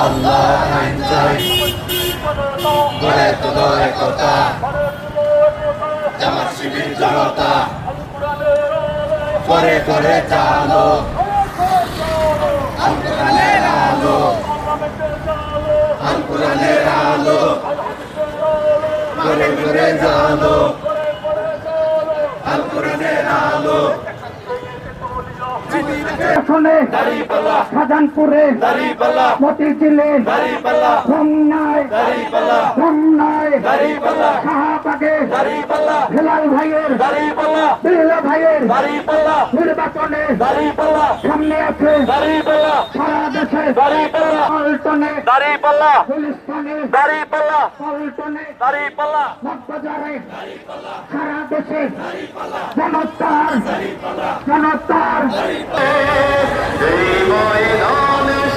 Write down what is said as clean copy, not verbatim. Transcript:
আল্লাহর আইন চাই, গড়ে তোলো একতা, জামাত শিবির জনতা করে করে চালো আল কোরআনের আলো, আল কোরআনের আলো করে করে জালো আল কোরআনের আলো। শাহজাহানপুরে মতিঝিলে রমনায় শাহবাগে হেলাল ভাইয়ের বিল্লা ভাইয়ের নির্বাচনে সামনে আছে সারা দেশে পল্টনে গুলিস্তানে পল্টনে মগবাজারে সারা দেশে জনতার